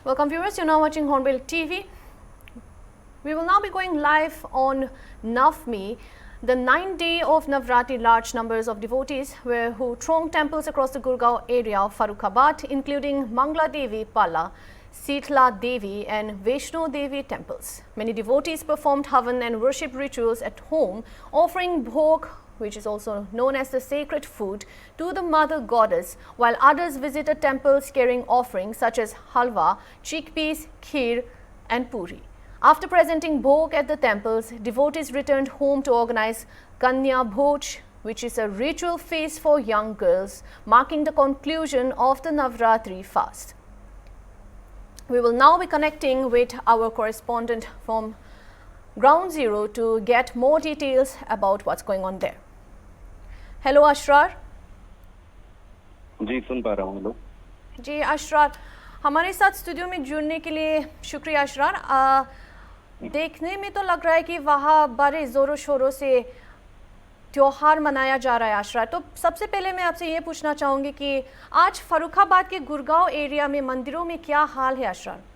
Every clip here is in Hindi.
Welcome viewers, you're now watching Hornbill TV. We will now be going live on Navami, the 9th day of Navratri. Large numbers of devotees who thronged temples across the Gurgaon area of Farrukhabad, including Mangla Devi Pala, Sitla Devi and Vaishno Devi temples. Many devotees performed havan and worship rituals at home, offering bhog, which is also known as the sacred food, to the mother goddess, while others visited temples carrying offerings such as halwa, chickpeas, kheer and puri. After presenting bhog at the temples, devotees returned home to organize Kanya Bhoj, which is a ritual feast for young girls, marking the conclusion of the Navratri fast. We will now be connecting with our correspondent from Ground Zero to get more details about what's going on there. Hello Ashrar ji सुन पा रहा हूँ। हेलो जी अशरार, हमारे साथ स्टूडियो में जुड़ने के लिए शुक्रिया अशरार। देखने में तो लग रहा है कि वहाँ बड़े ज़ोरों शोरों से त्योहार मनाया जा रहा है अशरार। तो सबसे पहले मैं आपसे ये पूछना चाहूँगी कि आज फर्रुखाबाद के गुड़गांव एरिया में मंदिरों में क्या हाल है अशरार?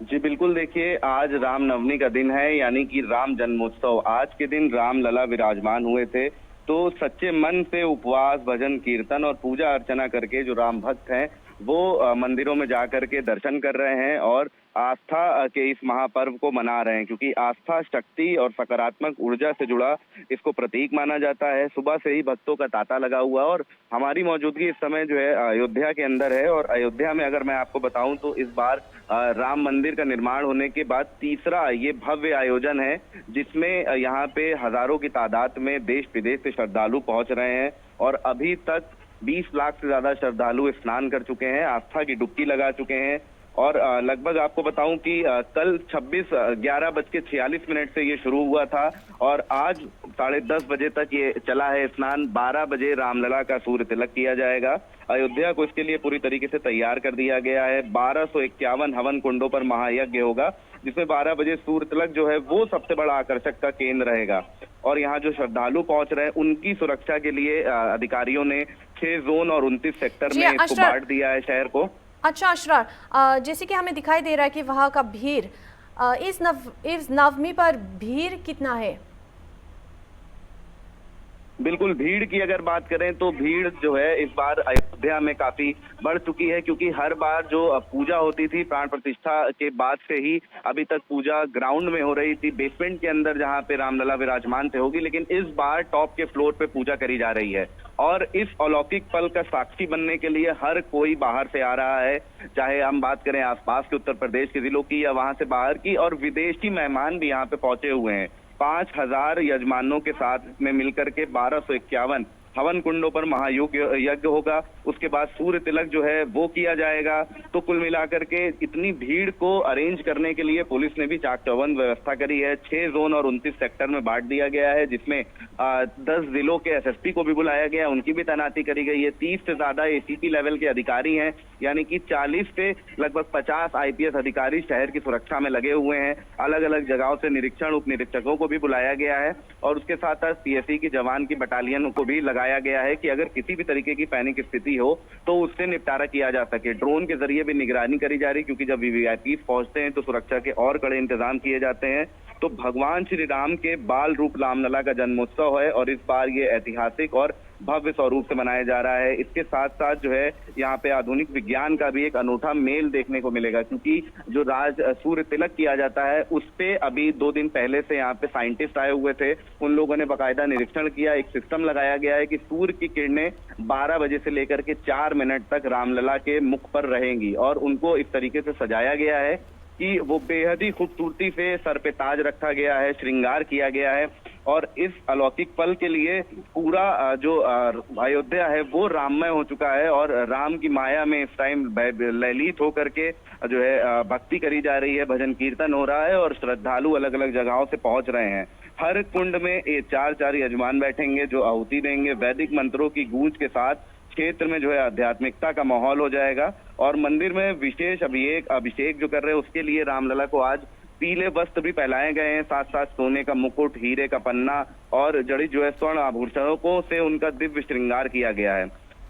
जी बिल्कुल, देखिए आज रामनवमी का दिन है, यानी कि राम जन्मोत्सव। आज के दिन राम लला विराजमान हुए थे, तो सच्चे मन से उपवास, भजन, कीर्तन और पूजा अर्चना करके जो राम भक्त हैं वो मंदिरों में जाकर के दर्शन कर रहे हैं और आस्था के इस महापर्व को मना रहे हैं, क्योंकि आस्था, शक्ति और सकारात्मक ऊर्जा से जुड़ा इसको प्रतीक माना जाता है। सुबह से ही भक्तों का तांता लगा हुआ और हमारी मौजूदगी इस समय जो है अयोध्या के अंदर है। और अयोध्या में अगर मैं आपको बताऊं तो इस बार राम मंदिर का निर्माण होने के बाद तीसरा ये भव्य आयोजन है, जिसमें यहाँ पे हजारों की तादाद में देश विदेश से श्रद्धालु पहुंच रहे हैं और अभी तक 20 लाख से ज्यादा श्रद्धालु स्नान कर चुके हैं, आस्था की डुबकी लगा चुके हैं। और लगभग आपको बताऊं कि कल 11:46 से ये शुरू हुआ था और आज 10:30 बजे तक ये चला है स्नान। 12 बजे रामलला का सूर्य तिलक किया जाएगा। अयोध्या को इसके लिए पूरी तरीके से तैयार कर दिया गया है। 1251 हवन कुंडों पर महायज्ञ होगा, जिसमें 12 बजे सूर्य तिलक जो है वो सबसे बड़ा आकर्षक का केंद्र रहेगा। और यहाँ जो श्रद्धालु पहुंच रहे हैं उनकी सुरक्षा के लिए अधिकारियों ने 6 जोन और 29 सेक्टर में इसको बांट दिया है शहर को। अच्छा अशरार, जैसे कि हमें दिखाई दे रहा है कि वहाँ का भीड़ इस नवमी पर भीड़ कितना है? बिल्कुल, भीड़ की अगर बात करें तो भीड़ जो है इस बार अयोध्या में काफी बढ़ चुकी है, क्योंकि हर बार जो पूजा होती थी प्राण प्रतिष्ठा के बाद से ही अभी तक पूजा ग्राउंड में हो रही थी, बेसमेंट के अंदर जहां पे रामलला विराजमान थे होगी, लेकिन इस बार टॉप के फ्लोर पे पूजा करी जा रही है। और इस अलौकिक पल का साक्षी बनने के लिए हर कोई बाहर से आ रहा है, चाहे हम बात करें आसपास के उत्तर प्रदेश के जिलों की या वहां से बाहर की, और विदेशी मेहमान भी यहाँ पे पहुंचे हुए हैं। 5000 यजमानों के साथ में मिलकर के 1251 हवन कुंडों पर महायज्ञ होगा। उसके बाद सूर्य तिलक जो है वो किया जाएगा। तो कुल मिलाकर के इतनी भीड़ को अरेंज करने के लिए पुलिस ने भी चाक चौबंद व्यवस्था करी है। 6 जोन और 29 सेक्टर में बांट दिया गया है, जिसमें 10 जिलों के एसएसपी को भी बुलाया गया, उनकी भी तैनाती करी गई है। 30 से ज्यादा एसीपी लेवल के अधिकारी हैं, यानी कि 40 से लगभग 50 आईपीएस अधिकारी शहर की सुरक्षा में लगे हुए हैं। अलग अलग जगहों से निरीक्षण, उप निरीक्षकों को भी बुलाया गया है और उसके साथ साथ सीएसई की जवान की बटालियन को भी लगाया गया है कि अगर किसी भी तरीके की पैनिक स्थिति हो तो उससे निपटारा किया जा सके। ड्रोन के जरिए भी निगरानी करी जा रही, क्योंकि जब वीवीआईपी पहुंचते हैं तो सुरक्षा के और कड़े इंतजाम किए जाते हैं। तो भगवान श्री राम के बाल रूप रामलला का जन्मोत्सव है और इस बार ये ऐतिहासिक और भव्य स्वरूप से मनाया जा रहा है। इसके साथ साथ जो है यहाँ पे आधुनिक विज्ञान का भी एक अनूठा मेल देखने को मिलेगा, क्योंकि जो सूर्य तिलक किया जाता है उस पे अभी 2 दिन पहले से यहाँ पे साइंटिस्ट आए हुए थे। उन लोगों ने बाकायदा निरीक्षण किया। एक सिस्टम लगाया गया है कि सूर्य की किरणें 12 बजे से लेकर के 4 मिनट तक रामलला के मुख पर रहेंगी और उनको इस तरीके से सजाया गया है कि वो बेहद ही खूबसूरती से सर पे ताज रखा गया है, श्रृंगार किया गया है। और इस अलौकिक पल के लिए पूरा जो अयोध्या है वो राममय हो चुका है और राम की माया में इस टाइम ललित होकर के जो है भक्ति करी जा रही है, भजन कीर्तन हो रहा है और श्रद्धालु अलग अलग जगहों से पहुंच रहे हैं। हर कुंड में ये 4 यजमान बैठेंगे जो आहुति देंगे। वैदिक मंत्रों की गूंज के साथ क्षेत्र में जो है आध्यात्मिकता का माहौल हो जाएगा और मंदिर में विशेष अभिषेक जो कर रहे हैं उसके लिए रामलला को आज पीले वस्त्र भी पहनाए गए हैं। साथ साथ सोने का मुकुट, हीरे का पन्ना और जड़ी जो है स्वर्ण आभूषणों को से उनका दिव्य श्रृंगार किया गया है।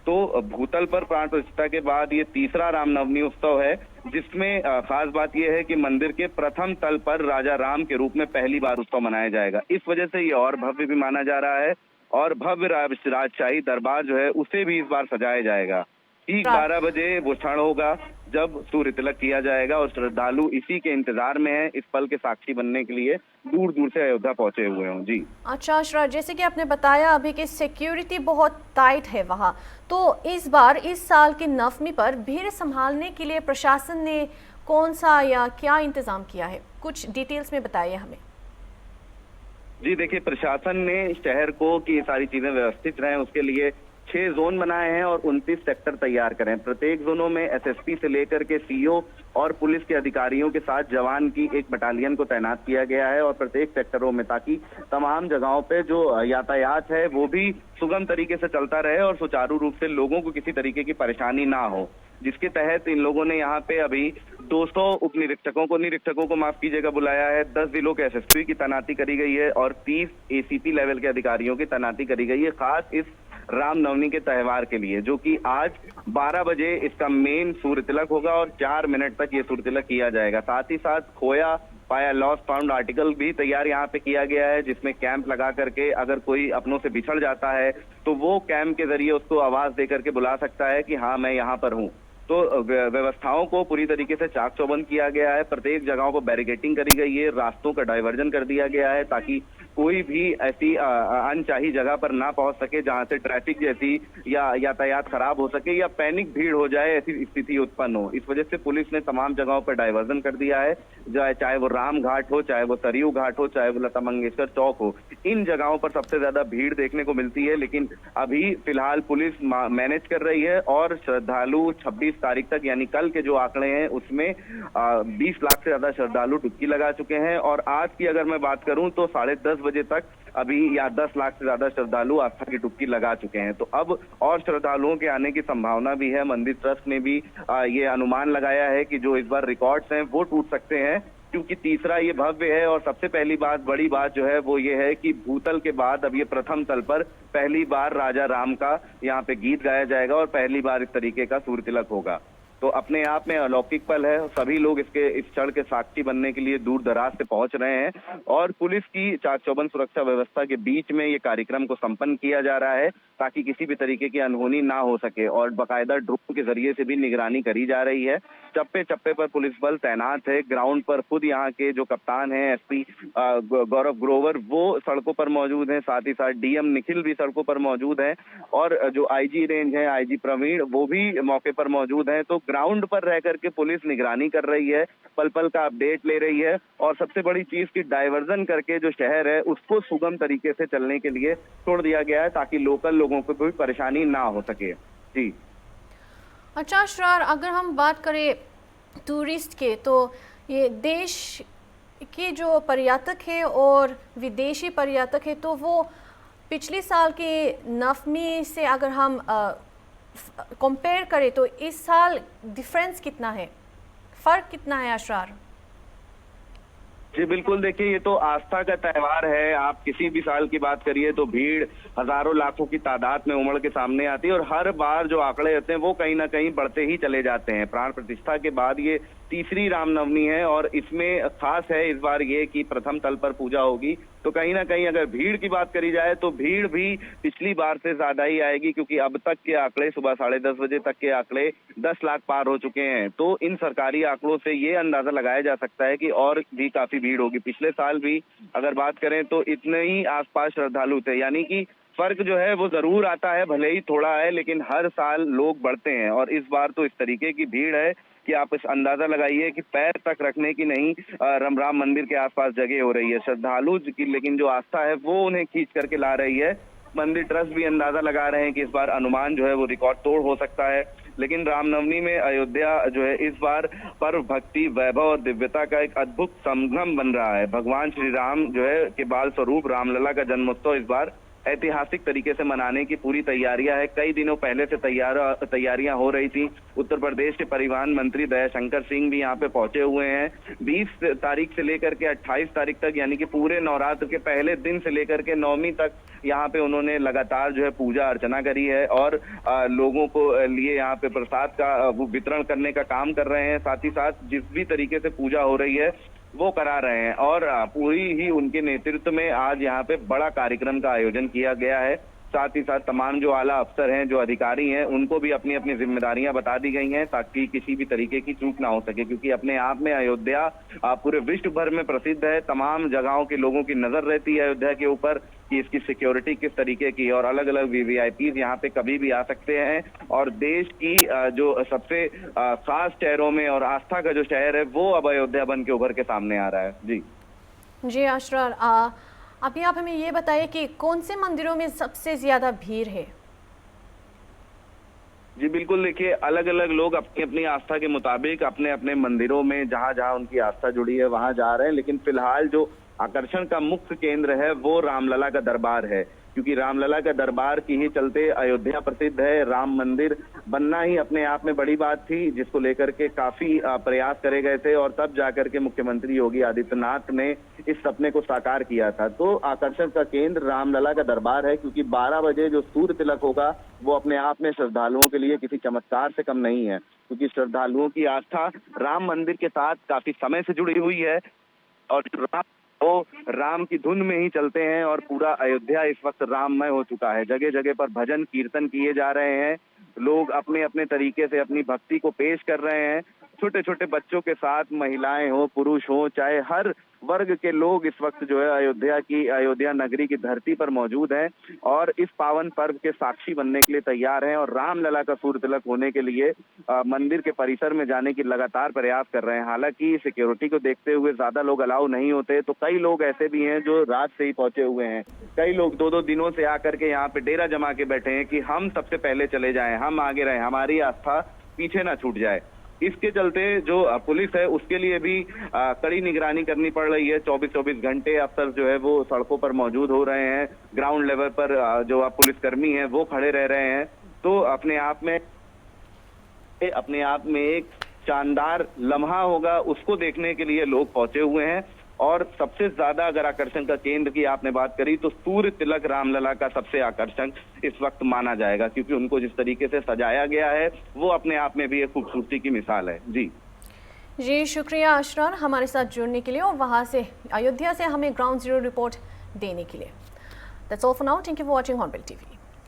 तो भूतल पर प्राण प्रतिष्ठा के बाद ये तीसरा रामनवमी उत्सव है, जिसमें खास बात यह है कि मंदिर के प्रथम तल पर राजा राम के रूप में पहली बार उत्सव मनाया जाएगा। इस वजह से ये और भव्य भी माना जा रहा है और भव्य राजशाही दरबार जो है उसे भी इस बार सजाया जाएगा। ठीक 12 बजे वो क्षण होगा जब सूर्य तिलक किया जाएगा और श्रद्धालु इसी के इंतजार में है, इस पल के साक्षी बनने के लिए दूर दूर से अयोध्या पहुंचे हुए हों। जी अच्छा अशरार, जैसे कि आपने बताया अभी कि सिक्योरिटी बहुत टाइट है वहाँ, तो इस बार इस साल की नवमी पर भीड़ संभालने के लिए प्रशासन ने कौन सा या क्या इंतजाम किया है, कुछ डिटेल्स में बताइए हमें। जी देखिए, प्रशासन ने शहर को कि ये सारी चीजें व्यवस्थित रहें उसके लिए 6 जोन बनाए हैं और 29 सेक्टर तैयार करें। प्रत्येक जोनों में एसएसपी से लेकर के सीओ और पुलिस के अधिकारियों के साथ जवान की एक बटालियन को तैनात किया गया है और प्रत्येक सेक्टरों में, ताकि तमाम जगहों पे जो यातायात है वो भी सुगम तरीके से चलता रहे और सुचारू रूप से लोगों को किसी तरीके की परेशानी ना हो, जिसके तहत इन लोगों ने यहाँ पे अभी 200 उप निरीक्षकों को माफ कीजिएगा बुलाया है, 10 जिलों के एसएसपी की तैनाती करी गई है और 30 एसीपी लेवल के अधिकारियों की तैनाती करी गई है, खास इस रामनवमी के त्यौहार के लिए, जो कि आज 12 बजे इसका मेन सूर्य तिलक होगा और 4 मिनट तक ये सूर्य तिलक किया जाएगा। साथ ही साथ खोया पाया लॉस्ट फाउंड आर्टिकल भी तैयार यहाँ पे किया गया है, जिसमें कैंप लगा करके अगर कोई अपनों से बिछड़ जाता है तो वो कैंप के जरिए उसको आवाज दे करके बुला सकता है कि हाँ मैं यहाँ पर हूँ। तो व्यवस्थाओं को पूरी तरीके से चाक चौबंद किया गया है, प्रत्येक जगहों को बैरिकेटिंग करी गई है, रास्तों का डाइवर्जन कर दिया गया है ताकि कोई भी ऐसी अनचाही जगह पर ना पहुंच सके जहां से ट्रैफिक जैसी या यातायात खराब हो सके या पैनिक भीड़ हो जाए, ऐसी स्थिति उत्पन्न हो। इस वजह से पुलिस ने तमाम जगहों पर डाइवर्जन कर दिया है, चाहे वो राम घाट हो, चाहे वो सरयू घाट हो, चाहे वो लता मंगेशकर चौक हो, इन जगहों पर सबसे ज्यादा भीड़ देखने को मिलती है। लेकिन अभी फिलहाल पुलिस मैनेज कर रही है और श्रद्धालु 26 तारीख तक यानी कल के जो आंकड़े हैं उसमें 20 लाख से ज्यादा श्रद्धालु डुबकी लगा चुके हैं और आज की अगर मैं बात करूं तो 10:30 बजे तक अभी 10 लाख से ज्यादा श्रद्धालु आस्था की डुबकी लगा चुके हैं। तो अब और श्रद्धालुओं के आने की संभावना भी है। मंदिर ट्रस्ट ने भी ये अनुमान लगाया है कि जो इस बार रिकॉर्ड्स हैं वो टूट सकते हैं, क्योंकि तीसरा ये भव्य है और सबसे पहली बात, बड़ी बात जो है वो ये है कि भूतल के बाद अब ये प्रथम तल पर पहली बार राजा राम का यहाँ पे गीत गाया जाएगा और पहली बार इस तरीके का सूर्य तिलक होगा। तो अपने आप में अलौकिक पल है, सभी लोग इस क्षण के साक्षी बनने के लिए दूर दराज से पहुंच रहे हैं और पुलिस की चाक चौबंद सुरक्षा व्यवस्था के बीच में ये कार्यक्रम को संपन्न किया जा रहा है ताकि किसी भी तरीके की अनहोनी ना हो सके और बाकायदा ड्रोन के जरिए से भी निगरानी करी जा रही है। चप्पे चप्पे पर पुलिस बल तैनात है, ग्राउंड पर खुद यहाँ के जो कप्तान हैं एसपी गौरव ग्रोवर वो सड़कों पर मौजूद हैं, साथ ही साथ डीएम निखिल भी सड़कों पर मौजूद हैं और जो आईजी रेंज है आईजी प्रवीण वो भी मौके पर मौजूद हैं। तो ग्राउंड पर रह करके पुलिस निगरानी कर रही है, पल पल का अपडेट ले रही है और सबसे बड़ी चीज की डाइवर्जन करके जो शहर है उसको सुगम तरीके से चलने के लिए छोड़ दिया गया है ताकि लोकल लोगों को कोई परेशानी ना हो सके। जी अच्छा अशरार, अगर हम बात करें टूरिस्ट के, तो ये देश के जो पर्यटक है और विदेशी पर्यटक है तो वो पिछले साल के नवमी से अगर हम कंपेयर करें तो इस साल डिफरेंस कितना है, फर्क कितना है अशरार? जी बिल्कुल, देखिए ये तो आस्था का त्यौहार है, आप किसी भी साल की बात करिए तो भीड़ हजारों लाखों की तादाद में उमड़ के सामने आती है और हर बार जो आंकड़े होते हैं वो कहीं ना कहीं बढ़ते ही चले जाते हैं। प्राण प्रतिष्ठा के बाद ये तीसरी रामनवमी है और इसमें खास है इस बार ये कि प्रथम तल पर पूजा होगी, तो कहीं ना कहीं अगर भीड़ की बात करी जाए तो भीड़ भी पिछली बार से ज्यादा ही आएगी, क्योंकि अब तक के आंकड़े सुबह 10:30 बजे तक के आंकड़े 10 लाख पार हो चुके हैं। तो इन सरकारी आंकड़ों से ये अंदाजा लगाया जा सकता है कि और भी काफी भीड़ होगी। पिछले साल भी अगर बात करें तो इतने ही आसपास श्रद्धालु थे, यानी कि फर्क जो है वो जरूर आता है, भले ही थोड़ा है लेकिन हर साल लोग बढ़ते हैं और इस बार तो इस तरीके की भीड़ है कि आप इस अंदाजा लगाइए कि पैर तक रखने की नहीं राम मंदिर के आसपास जगह हो रही है। श्रद्धालु की लेकिन जो आस्था है वो उन्हें खींच करके ला रही है। मंदिर ट्रस्ट भी अंदाजा लगा रहे हैं कि इस बार अनुमान जो है वो रिकॉर्ड तोड़ हो सकता है, लेकिन रामनवमी में अयोध्या जो है इस बार पर्व भक्ति वैभव और दिव्यता का एक अद्भुत संगम बन रहा है। भगवान श्री राम जो है के बाल स्वरूप रामलला का जन्मोत्सव इस बार ऐतिहासिक तरीके से मनाने की पूरी तैयारियां है। कई दिनों पहले से तैयारियां हो रही थी। उत्तर प्रदेश के परिवहन मंत्री दयाशंकर सिंह भी यहाँ पे पहुंचे हुए हैं। 20 तारीख से लेकर के 28 तारीख तक, यानी कि पूरे नवरात्र के पहले दिन से लेकर के 9वीं तक यहाँ पे उन्होंने लगातार जो है पूजा अर्चना करी है और लोगों को लिए यहाँ पे प्रसाद का वितरण करने का काम कर रहे हैं। साथ ही साथ जिस भी तरीके से पूजा हो रही है वो करा रहे हैं और पूरी ही उनके नेतृत्व में आज यहाँ पे बड़ा कार्यक्रम का आयोजन किया गया है। साथ ही साथ तमाम जो आला अफसर हैं, जो अधिकारी हैं, उनको भी अपनी अपनी जिम्मेदारियां बता दी गई हैं ताकि किसी भी तरीके की चूक ना हो सके, क्योंकि अपने आप में अयोध्या पूरे विश्व भर में प्रसिद्ध है। तमाम जगहों के लोगों की नजर रहती है अयोध्या के ऊपर कि इसकी सिक्योरिटी किस तरीके की, और अलग अलग वीवीआईपी यहाँ पे कभी भी आ सकते हैं। और देश की जो सबसे खास शहरों में और आस्था का जो शहर है वो अब अयोध्या बन के उभर के सामने आ रहा है। जी असरार, अभी आप हमें ये बताइए कि कौन से मंदिरों में सबसे ज्यादा भीड़ है? जी बिल्कुल, देखिए अलग अलग लोग अपनी अपनी आस्था के मुताबिक अपने अपने मंदिरों में जहां जहां उनकी आस्था जुड़ी है वहां जा रहे हैं, लेकिन फिलहाल जो आकर्षण का मुख्य केंद्र है वो रामलला का दरबार है, क्योंकि रामलला का दरबार की ही चलते अयोध्या प्रसिद्ध है। राम मंदिर बनना ही अपने आप में बड़ी बात थी, जिसको लेकर के काफी प्रयास करे गए थे और तब जाकर के मुख्यमंत्री योगी आदित्यनाथ ने इस सपने को साकार किया था। तो आकर्षण का केंद्र रामलला का दरबार है, क्योंकि 12 बजे जो सूर्य तिलक होगा वो अपने आप में श्रद्धालुओं के लिए किसी चमत्कार से कम नहीं है, क्योंकि श्रद्धालुओं की आस्था राम मंदिर के साथ काफी समय से जुड़ी हुई है और वो राम की धुन में ही चलते हैं और पूरा अयोध्या इस वक्त राममय हो चुका है। जगह जगह पर भजन कीर्तन किए जा रहे हैं, लोग अपने अपने तरीके से अपनी भक्ति को पेश कर रहे हैं। छोटे छोटे बच्चों के साथ महिलाएं हो, पुरुष हो, चाहे हर वर्ग के लोग इस वक्त जो है अयोध्या नगरी की धरती पर मौजूद हैं और इस पावन पर्व के साक्षी बनने के लिए तैयार हैं और रामलला का सूर्य तिलक होने के लिए मंदिर के परिसर में जाने की लगातार प्रयास कर रहे हैं। हालांकि सिक्योरिटी को देखते हुए ज्यादा लोग अलाउ नहीं होते, तो कई लोग ऐसे भी हैं जो रात से ही पहुंचे हुए हैं। कई लोग 2-2 दिनों से आकर के यहाँ पे डेरा जमा के बैठे हैं कि हम सबसे पहले चले जाएं, हम आगे रहें, हमारी आस्था पीछे ना छूट जाए। इसके चलते जो पुलिस है उसके लिए भी कड़ी निगरानी करनी पड़ रही है। 24-24 घंटे अफसर जो है वो सड़कों पर मौजूद हो रहे हैं। ग्राउंड लेवल पर जो पुलिसकर्मी हैं वो खड़े रह रहे हैं। तो अपने आप में एक शानदार लम्हा होगा, उसको देखने के लिए लोग पहुंचे हुए हैं। और सबसे ज्यादा अगर आकर्षण का केंद्र की आपने बात करी तो सूर्य तिलक रामलला का सबसे आकर्षण इस वक्त माना जाएगा, क्योंकि उनको जिस तरीके से सजाया गया है वो अपने आप में भी एक खूबसूरती की मिसाल है। जी शुक्रिया असरार हमारे साथ जुड़ने के लिए और वहां से अयोध्या से हमें ग्राउंड जीरो रिपोर्ट देने के लिए। That's all for now. Thank you for watching hornbill TV.